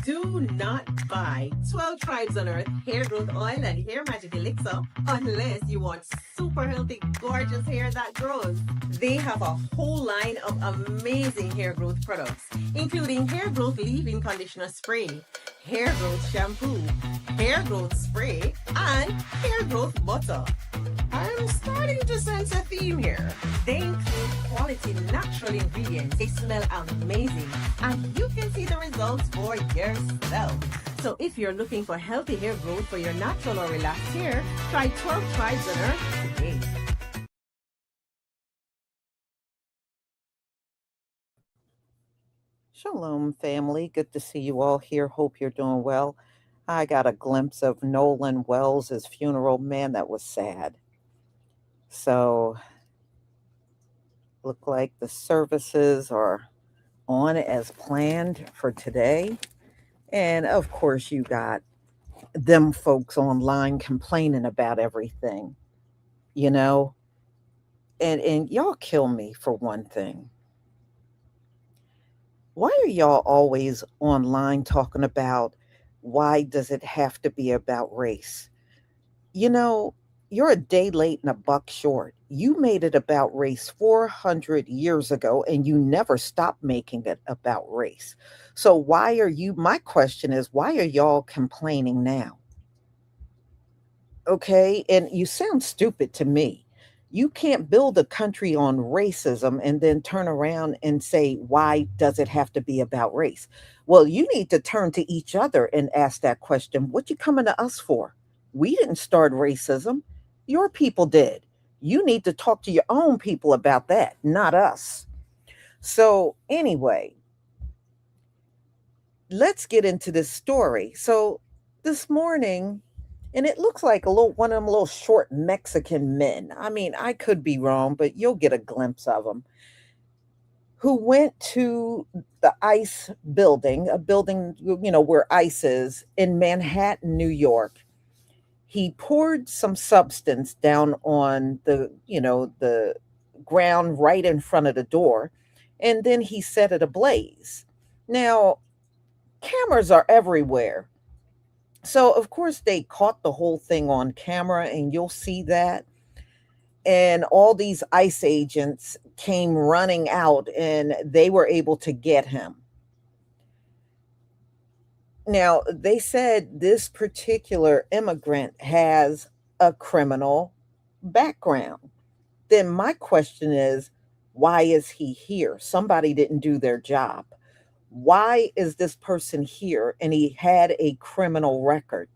Do not buy 12 Tribes on Earth hair growth oil and hair magic elixir unless you want super healthy, gorgeous hair that grows. They have a whole line of amazing hair growth products, including hair growth leave-in conditioner spray, hair growth shampoo, hair growth spray, and hair growth butter. I'm starting to sense a theme here. They include quality natural ingredients. They smell amazing, and you can see the results for yourself. So if you're looking for healthy hair growth for your natural or relaxed hair, try 12 Tribes on Earth today. Shalom, family. Good to see you all here. Hope you're doing well. I got a glimpse of Nolan Wells' funeral. Man, that was sad. So, look like the services are on as planned for today. And of course, you got them folks online complaining about everything, you know? And y'all kill me for one thing. Why are y'all always online talking about why does it have to be about race? You know, you're a day late and a buck short. You made it about race 400 years ago and you never stopped making it about race. So why are you, my question is, why are y'all complaining now? Okay, and you sound stupid to me. You can't build a country on racism and then turn around and say, why does it have to be about race? Well, you need to turn to each other and ask that question. What you coming to us for? We didn't start racism. Your people did. You need to talk to your own people about that, not us. So anyway, let's get into this story. So this morning, and it looks like a little one of them little short Mexican men. I mean, I could be wrong, but you'll get a glimpse of them. Who went to the ICE building, a building, where ICE is in Manhattan, New York. He poured some substance down on the ground right in front of the door, and then he set it ablaze. Now, cameras are everywhere. So, of course, they caught the whole thing on camera, and you'll see that. And all these ICE agents came running out, and they were able to get him. Now, they said this particular immigrant has a criminal background. Then my question is, why is he here? Somebody didn't do their job. Why is this person here and he had a criminal record?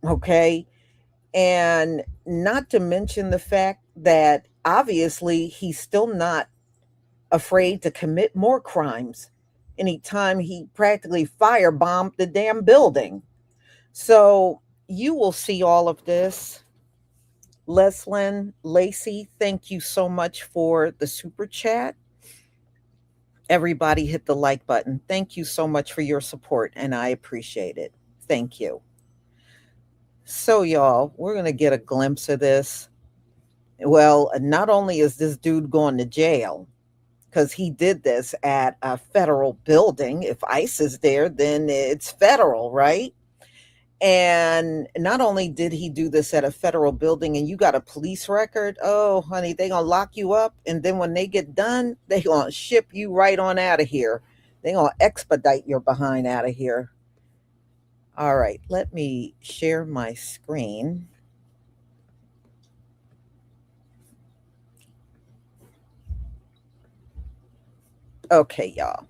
Okay. And not to mention the fact that obviously he's still not afraid to commit more crimes anytime he practically firebombed the damn building. So you will see all of this. Leslyn Lacey, thank you so much for the super chat. Everybody hit the like button. Thank you so much for your support, and I appreciate it. Thank you. So, y'all, we're going to get a glimpse of this. Well, not only is this dude going to jail because he did this at a federal building. If ICE is there, then it's federal, right? And not only did he do this at a federal building and you got a police record, oh, honey, they going to lock you up. And then when they get done, they going to ship you right on out of here. They going to expedite your behind out of here. All right, let me share my screen. Okay, y'all.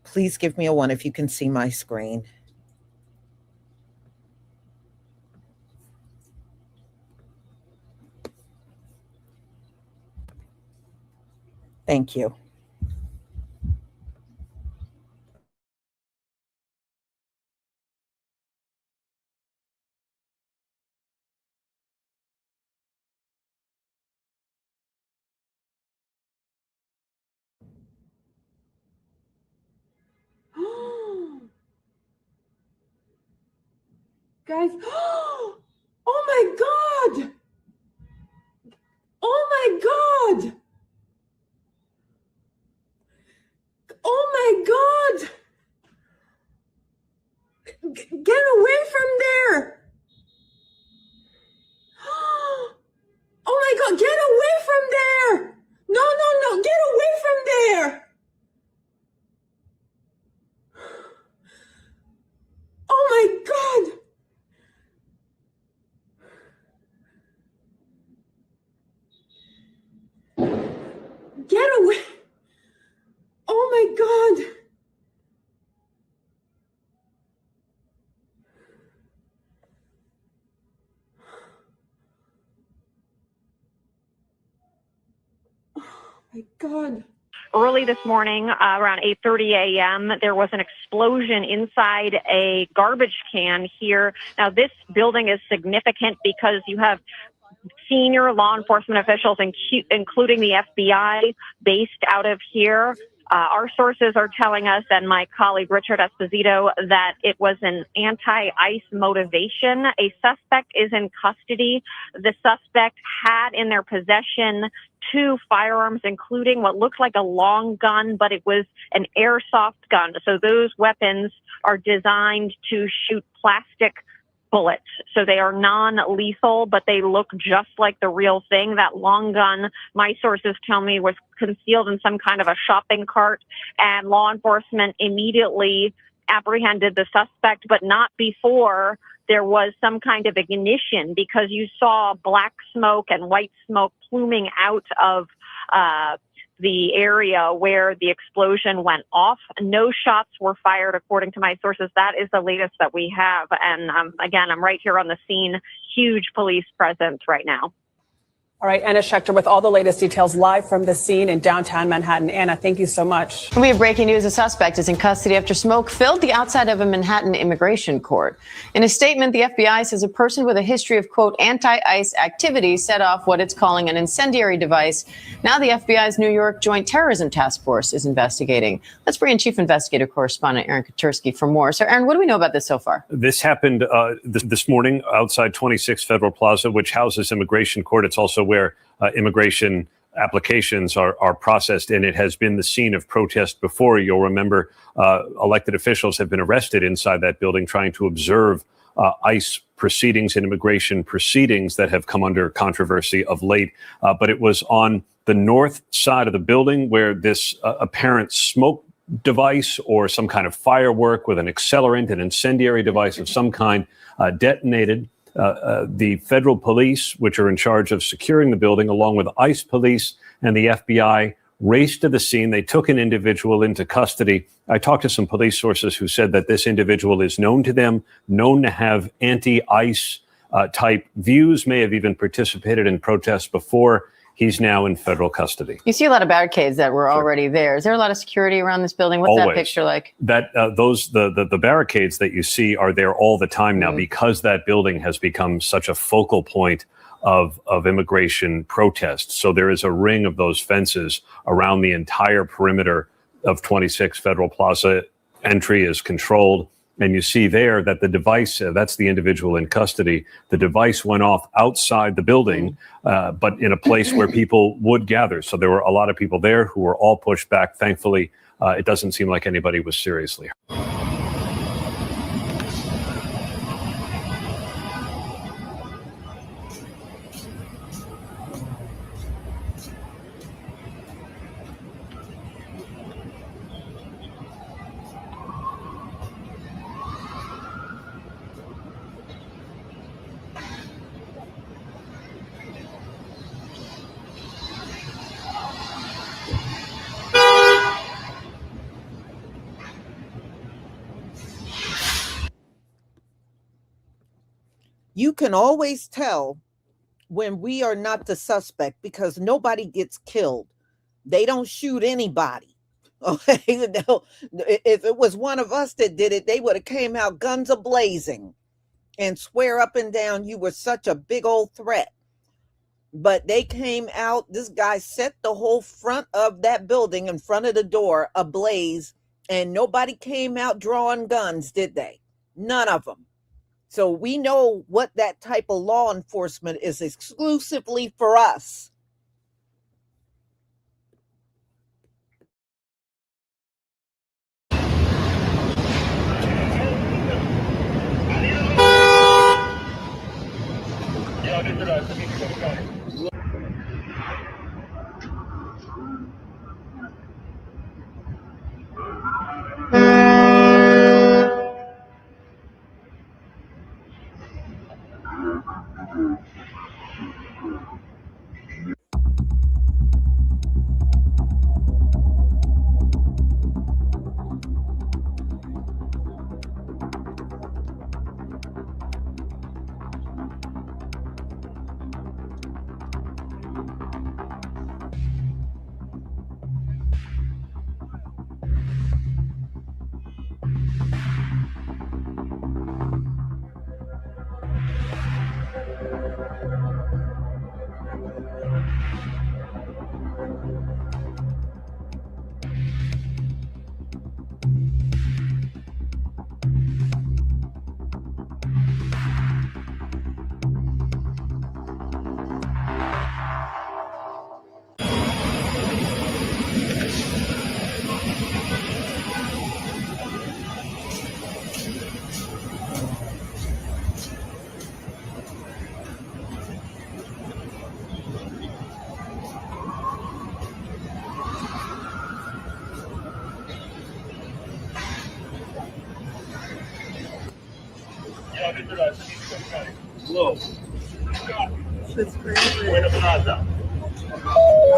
Please give me a 1 if you can see my screen. Thank you. Guys, oh my God! Oh my God! Oh my God! My God. Early this morning, around 8:30 a.m., there was an explosion inside a garbage can here. Now, this building is significant because you have senior law enforcement officials, including the FBI, based out of here. Our sources are telling us, and my colleague Richard Esposito, that it was an anti-ICE motivation. A suspect is in custody. The suspect had in their possession 2 firearms, including what looked like a long gun, but it was an airsoft gun. So those weapons are designed to shoot plastic bullets. So they are non-lethal, but they look just like the real thing. That long gun, my sources tell me, was concealed in some kind of a shopping cart, and law enforcement immediately apprehended the suspect, but not before there was some kind of ignition, because you saw black smoke and white smoke pluming out of the area where the explosion went off. No shots were fired, according to my sources. That is the latest that we have. And again, I'm right here on the scene. Huge police presence right now. All right, Anna Schechter with all the latest details live from the scene in downtown Manhattan. Anna, thank you so much. We have breaking news. A suspect is in custody after smoke filled the outside of a Manhattan immigration court. In a statement, the FBI says a person with a history of, quote, anti-ICE activity set off what it's calling an incendiary device. Now the FBI's New York Joint Terrorism Task Force is investigating. Let's bring in Chief Investigative Correspondent Aaron Katursky for more. So, Aaron, what do we know about this so far? This happened this morning outside 26 Federal Plaza, which houses immigration court. It's also where immigration applications are processed, and it has been the scene of protest before. You'll remember elected officials have been arrested inside that building trying to observe ICE proceedings and immigration proceedings that have come under controversy of late. But it was on the north side of the building where this apparent smoke device or some kind of firework with an accelerant, an incendiary device of some kind, detonated. The federal police, which are in charge of securing the building, along with ICE police and the FBI, raced to the scene. They took an individual into custody. I talked to some police sources who said that this individual is known to them, known to have anti-ICE type views, may have even participated in protests before. He's now in federal custody. You see a lot of barricades that were already there. Is there a lot of security around this building? What's that picture like? That the barricades that you see are there all the time now because that building has become such a focal point of immigration protests. So there is a ring of those fences around the entire perimeter of 26 Federal Plaza. Entry is controlled. And you see there that the device, that's the individual in custody, the device went off outside the building, but in a place where people would gather. So there were a lot of people there who were all pushed back. Thankfully, it doesn't seem like anybody was seriously hurt. You can always tell when we are not the suspect because nobody gets killed. They don't shoot anybody. Okay, if it was one of us that did it, they would have came out guns a-blazing and swear up and down you were such a big old threat. But they came out, this guy set the whole front of that building in front of the door ablaze, and nobody came out drawing guns, did they? None of them. So we know what that type of law enforcement is exclusively for us. Whoa. That's crazy. Federal Plaza.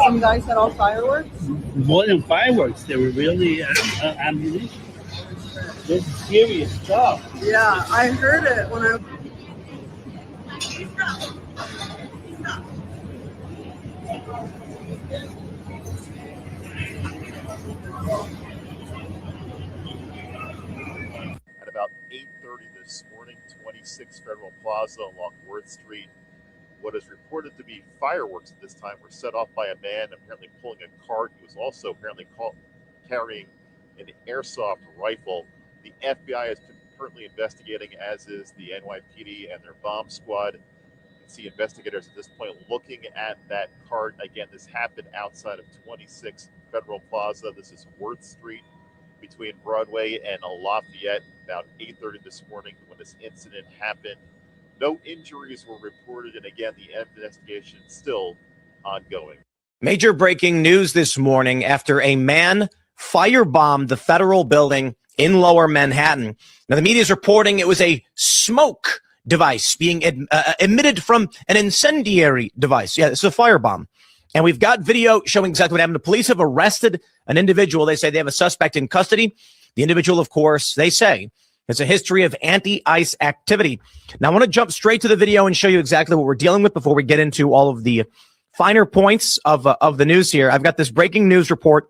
Some guy set off fireworks. More than fireworks, they were really ammunition. This is serious stuff. Yeah, I heard it when I. At about 8:30 this morning, 26 Federal Plaza along Worth Street, what is reported to be fireworks at this time were set off by a man apparently pulling a cart. He was also apparently carrying an airsoft rifle. The FBI is currently investigating, as is the NYPD and their bomb squad. You can see investigators at this point looking at that cart. Again, this happened outside of 26 Federal Plaza. This is Worth Street between Broadway and Lafayette, about 8:30 this morning when this incident happened. No injuries were reported, and again, the investigation is still ongoing. Major breaking news this morning after a man firebombed the federal building in Lower Manhattan. Now, the media is reporting it was a smoke device being emitted from an incendiary device. Yeah, it's a firebomb. And we've got video showing exactly what happened. The police have arrested an individual. They say they have a suspect in custody. The individual, of course, they say, has a history of anti-ice activity. Now, I want to jump straight to the video and show you exactly what we're dealing with before we get into all of the finer points of the news here. I've got this breaking news report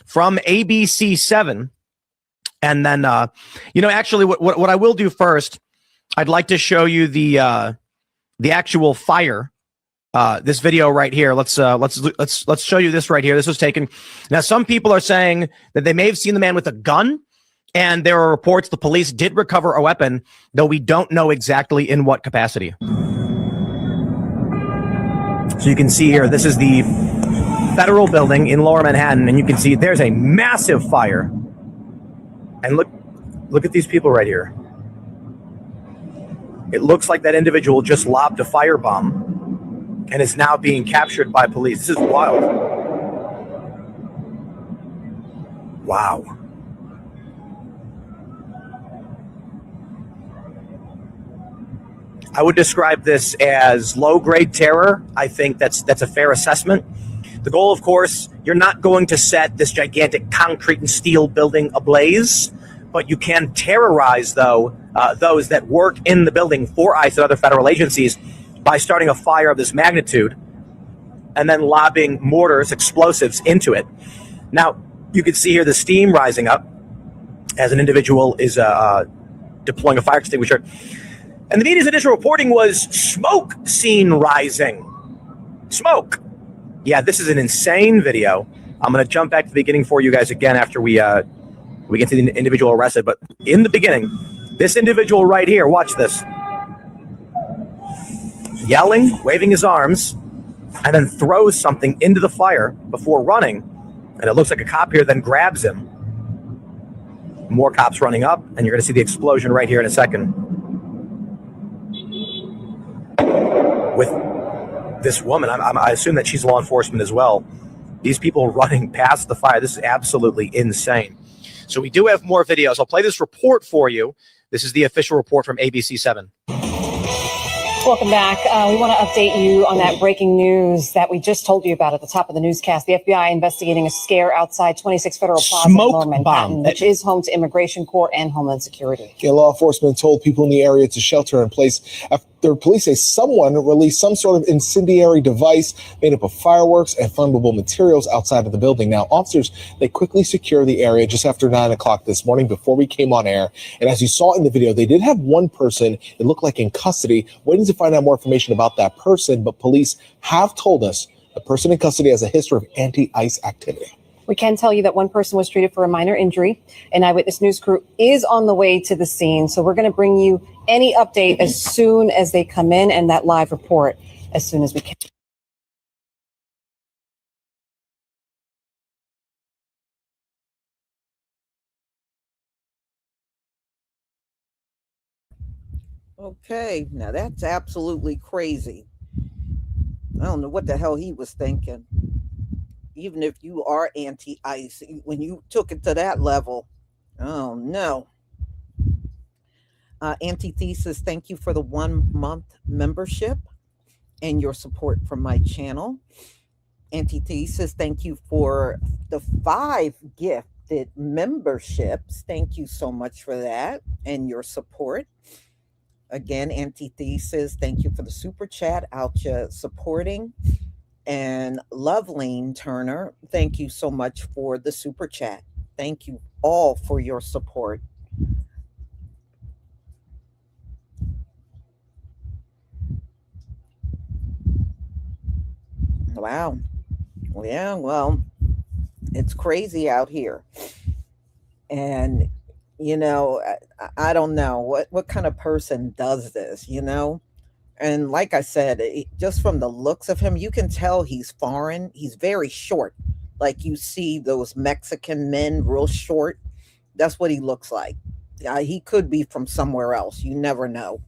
from ABC 7. And then, actually, what I will do first, I'd like to show you the actual fire. This video right here. Let's show you this right here. This was taken. Now, some people are saying that they may have seen the man with a gun, and there are reports the police did recover a weapon, though we don't know exactly in what capacity. So you can see here, this is the federal building in Lower Manhattan, and you can see there's a massive fire. And look at these people right here. It looks like that individual just lobbed a firebomb and is now being captured by police. This is wild. Wow. I would describe this as low-grade terror. I think that's a fair assessment. The goal, of course, you're not going to set this gigantic concrete and steel building ablaze, but you can terrorize, though, those that work in the building for ICE and other federal agencies by starting a fire of this magnitude and then lobbing mortars, explosives into it. Now, you can see here the steam rising up as an individual is deploying a fire extinguisher. And the media's initial reporting was smoke seen rising. Smoke. Yeah, this is an insane video. I'm going to jump back to the beginning for you guys again after we get to the individual arrested. But in the beginning, this individual right here, watch this. Yelling, waving his arms, and then throws something into the fire before running. And it looks like a cop here then grabs him. More cops running up, and you're going to see the explosion right here in a second. With this woman, I assume that she's law enforcement as well. These people running past the fire. This is absolutely insane. So we do have more videos. I'll play this report for you. This is the official report from ABC 7. Welcome back. We want to update you on that breaking news that we just told you about at the top of the newscast. The FBI investigating a scare outside 26 Federal Plaza in Lower Manhattan, which is home to Immigration Court and Homeland Security. Yeah, law enforcement told people in the area to shelter in place after police say someone released some sort of incendiary device made up of fireworks and flammable materials outside of the building. Now, officers, they quickly secure the area just after 9 o'clock this morning before we came on air. And as you saw in the video, they did have one person, it looked like in custody, waiting to find out more information about that person. But police have told us the person in custody has a history of anti-ice activity. We can tell you that one person was treated for a minor injury. An Eyewitness News crew is on the way to the scene. So we're going to bring you any update as soon as they come in and that live report as soon as we can. Okay, now that's absolutely crazy. I don't know what the hell he was thinking. Even if you are anti-ice, when you took it to that level, oh no. Antithesis, thank you for the 1 month membership and your support from my channel. Antithesis, thank you for the 5 gifted memberships. Thank you so much for that and your support. Again, Antithesis, thank you for the super chat out you supporting. And Loveline Turner, thank you so much for the super chat. Thank you all for your support. Wow. Yeah, well, it's crazy out here. And, I don't know what kind of person does this, And like I said, just from the looks of him, you can tell he's foreign. He's very short. Like you see those Mexican men, real short. That's what he looks like. He could be from somewhere else. You never know.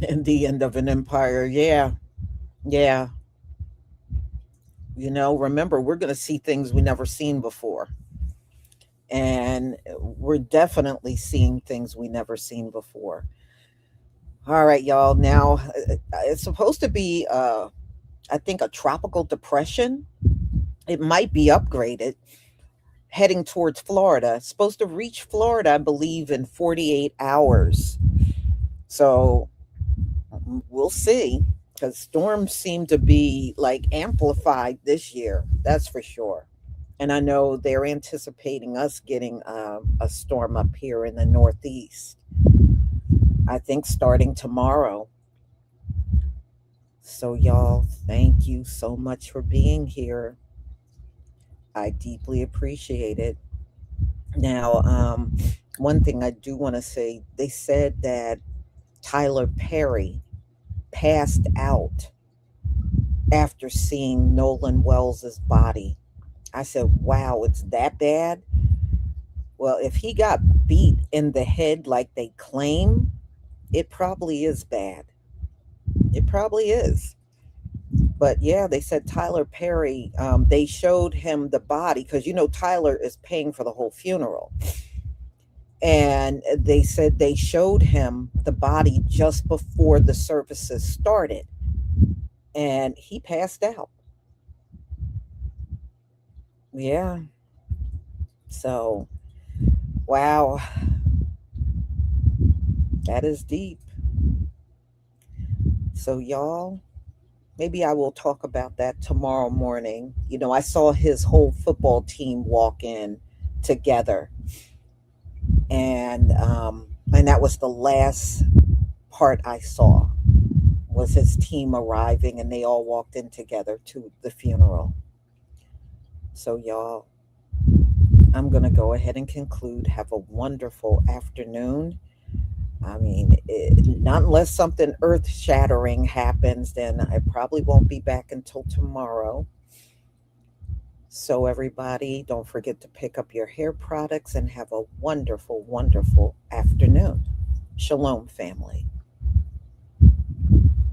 In the end of an empire. Yeah. Yeah. Remember, we're going to see things we never seen before. And we're definitely seeing things we never seen before. All right, y'all. Now, it's supposed to be, I think, a tropical depression. It might be upgraded, heading towards Florida. It's supposed to reach Florida, I believe, in 48 hours. So we'll see, because storms seem to be like amplified this year. That's for sure. And I know they're anticipating us getting a storm up here in the Northeast. I think starting tomorrow. So y'all, thank you so much for being here. I deeply appreciate it. Now, one thing I do want to say, they said that Tyler Perry passed out after seeing Nolan Wells's body. I said, wow, it's that bad? Well, if he got beat in the head like they claim, it probably is bad. It probably is. But yeah, they said Tyler Perry, they showed him the body because, Tyler is paying for the whole funeral. And they said they showed him the body just before the services started. And he passed out. Yeah. So, wow. That is deep. So, y'all, maybe I will talk about that tomorrow morning. I saw his whole football team walk in together. And that was the last part I saw, was his team arriving and they all walked in together to the funeral. So y'all, I'm going to go ahead and conclude. Have a wonderful afternoon. I mean, not unless something earth-shattering happens, then I probably won't be back until tomorrow. So everybody, don't forget to pick up your hair products and have a wonderful, wonderful afternoon. Shalom, family.